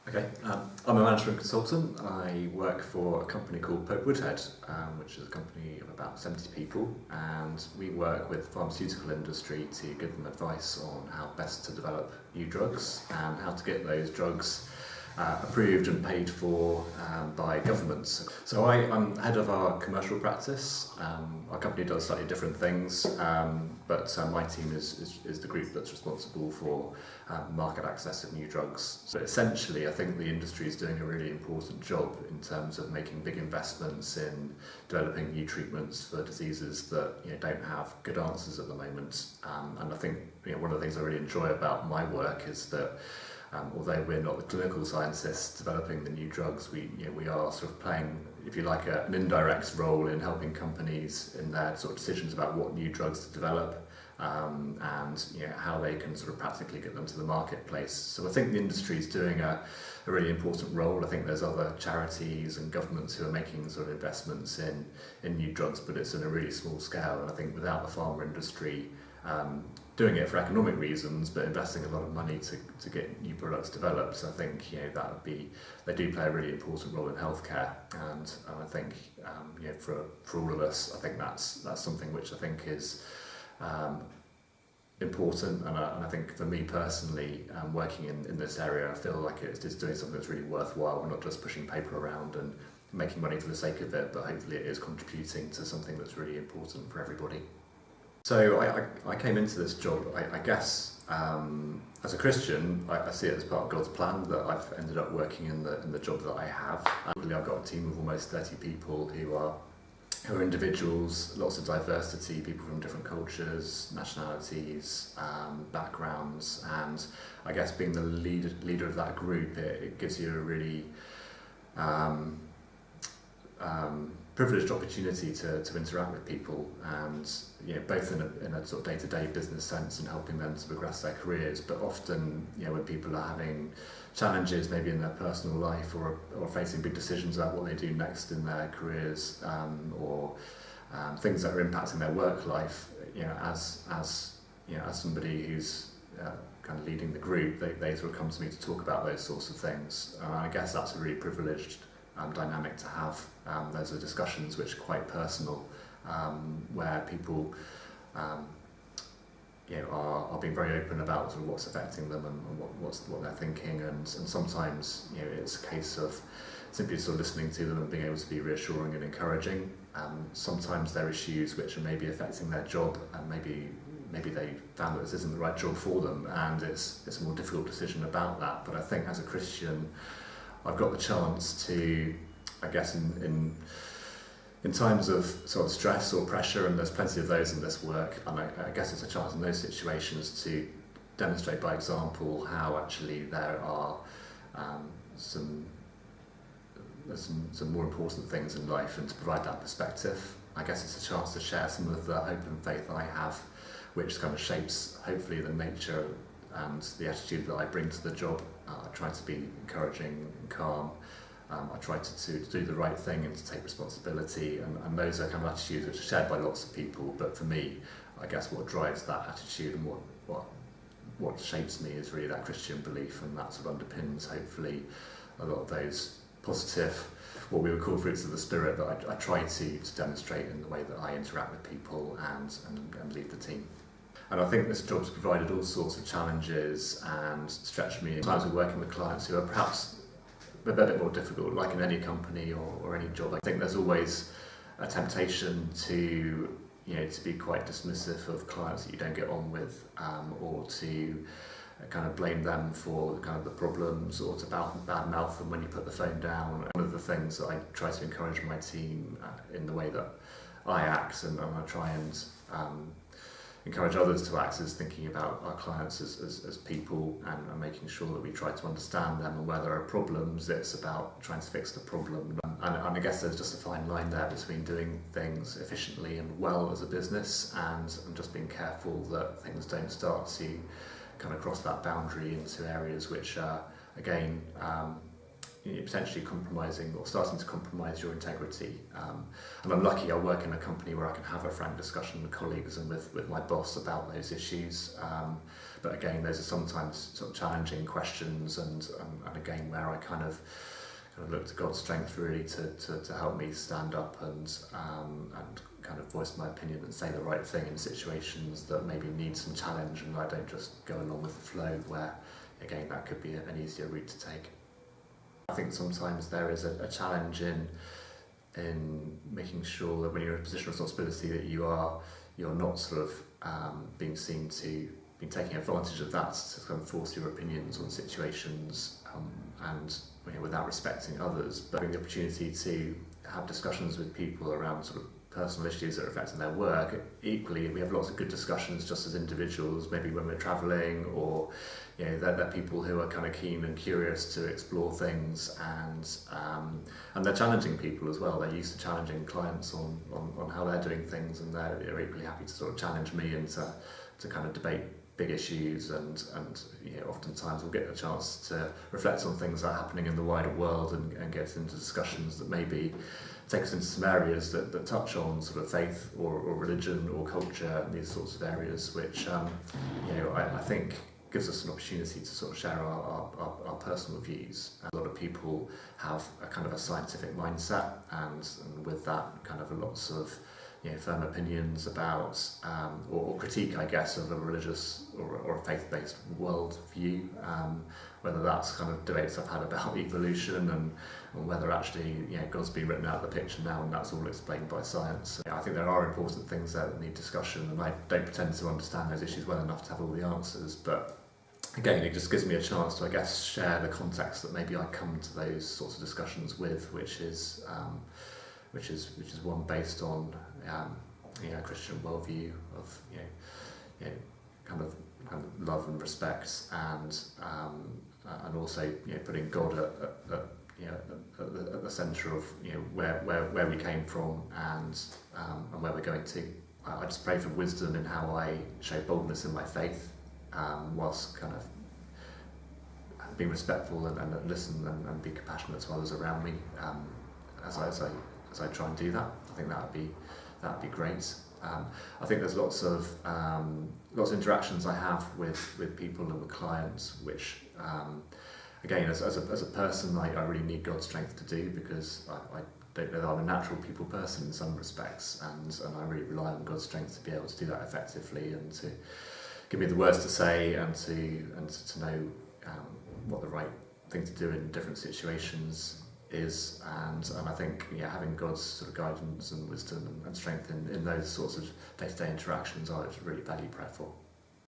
Okay, I'm a management consultant. I work for a company called Pope Woodhead, which is a company of about 70 people, and we work with the pharmaceutical industry to give them advice on how best to develop new drugs and how to get those drugs approved and paid for by governments. So I'm head of our commercial practice. Our company does slightly different things, but my team is the group that's responsible for market access of new drugs. But essentially, I think the industry is doing a really important job in terms of making big investments in developing new treatments for diseases that don't have good answers at the moment. And I think one of the things I really enjoy about my work is that although we're not the clinical scientists developing the new drugs, we are sort of playing, if you like, an indirect role in helping companies in their sort of decisions about what new drugs to develop and how they can sort of practically get them to the marketplace. So I think the industry is doing a really important role. I think there's other charities and governments who are making sort of investments in new drugs, but it's in a really small scale. And I think without the pharma industry doing it for economic reasons, but investing a lot of money to get new products developed, so I think that would be, they do play a really important role in healthcare, and I think for all of us, I think that's something which I think is important, and I think for me personally, working in this area, I feel like it's doing something that's really worthwhile. We're not just pushing paper around and making money for the sake of it, but hopefully it is contributing to something that's really important for everybody. So I came into this job, I guess, as a Christian, I see it as part of God's plan that I've ended up working in the job that I have. I've got a team of almost 30 people who are individuals, lots of diversity, people from different cultures, nationalities, backgrounds, and I guess being the leader of that group, it gives you a really privileged opportunity to interact with people, and both in a sort of day-to-day business sense and helping them to progress their careers, but often when people are having challenges maybe in their personal life or facing big decisions about what they do next in their careers, or things that are impacting their work life, as somebody who's kind of leading the group, they sort of come to me to talk about those sorts of things, and I guess that's a really privileged dynamic to have. Those are discussions which are quite personal, where people are being very open about sort of what's affecting them and what they're thinking, and sometimes it's a case of simply sort of listening to them and being able to be reassuring and encouraging. Sometimes there are issues which are maybe affecting their job, and maybe they found that this isn't the right job for them, and it's a more difficult decision about that. But I think as a Christian, I've got the chance to, I guess, in times of sort of stress or pressure, and there's plenty of those in this work, and I guess it's a chance in those situations to demonstrate by example how actually there are some more important things in life, and to provide that perspective. I guess it's a chance to share some of the hope and faith I have, which kind of shapes hopefully the nature and the attitude that I bring to the job. I try to be encouraging and calm. I try to do the right thing and to take responsibility, and those are kind of attitudes which are shared by lots of people, but for me, I guess what drives that attitude and what shapes me is really that Christian belief, and that sort of underpins hopefully a lot of those positive, what we would call fruits of the Spirit, that I try to demonstrate in the way that I interact with people and lead the team. And I think this job's provided all sorts of challenges and stretched me. Sometimes we're working with clients who are perhaps a bit more difficult, like in any company or any job. I think there's always a temptation to be quite dismissive of clients that you don't get on with, or to kind of blame them for kind of the problems, or to badmouth them when you put the phone down. One of the things that I try to encourage my team in the way that I act, and I try and encourage others to act, is thinking about our clients as people, and making sure that we try to understand them, and where there are problems, it's about trying to fix the problem. And I guess there's just a fine line there between doing things efficiently and well as a business, and just being careful that things don't start to kind of cross that boundary into areas which are, again, potentially compromising or starting to compromise your integrity. And I'm lucky I work in a company where I can have a frank discussion with colleagues and with my boss about those issues. But again, those are sometimes sort of challenging questions, and again, where I kind of look to God's strength really to help me stand up and kind of voice my opinion and say the right thing in situations that maybe need some challenge, and I don't just go along with the flow, where again that could be an easier route to take. I think sometimes there is a challenge in making sure that when you're in a position of responsibility that you're not sort of being seen to be taking advantage of that to kind of force your opinions on situations, and without respecting others, but having the opportunity to have discussions with people around sort of personal issues that are affecting their work. Equally, we have lots of good discussions just as individuals, maybe when we're travelling, or they're people who are kind of keen and curious to explore things, and they're challenging people as well. They're used to challenging clients on how they're doing things, and they're equally happy to sort of challenge me and to kind of debate big issues, and oftentimes we'll get a chance to reflect on things that are happening in the wider world and get into discussions that maybe take us into some areas that touch on sort of faith or religion or culture, and these sorts of areas, which I think gives us an opportunity to sort of share our personal views. A lot of people have a kind of a scientific mindset, and with that kind of lots of firm opinions about or critique, I guess, of a religious or a faith-based worldview, whether that's kind of debates I've had about evolution and whether actually God's been written out of the picture now and that's all explained by science. I think there are important things there that need discussion, and I don't pretend to understand those issues well enough to have all the answers, but again, it just gives me a chance to, I guess, share the context that maybe I come to those sorts of discussions with, which is one based on a Christian worldview of kind of love and respect, and also putting God at the centre of where we came from and where we're going to. I just pray for wisdom in how I show boldness in my faith, whilst kind of being respectful and listen and be compassionate to others around me, as I try and do that. I think that'd be great. I think there's lots of interactions I have with people and with clients, which again, as a person, I really need God's strength to do, because I don't know that I'm a natural people person in some respects, and I really rely on God's strength to be able to do that effectively, and to give me the words to say, and to know what the right thing to do in different situations is, and I think having God's sort of guidance and wisdom and strength in those sorts of day-to-day interactions I would really value prayer for.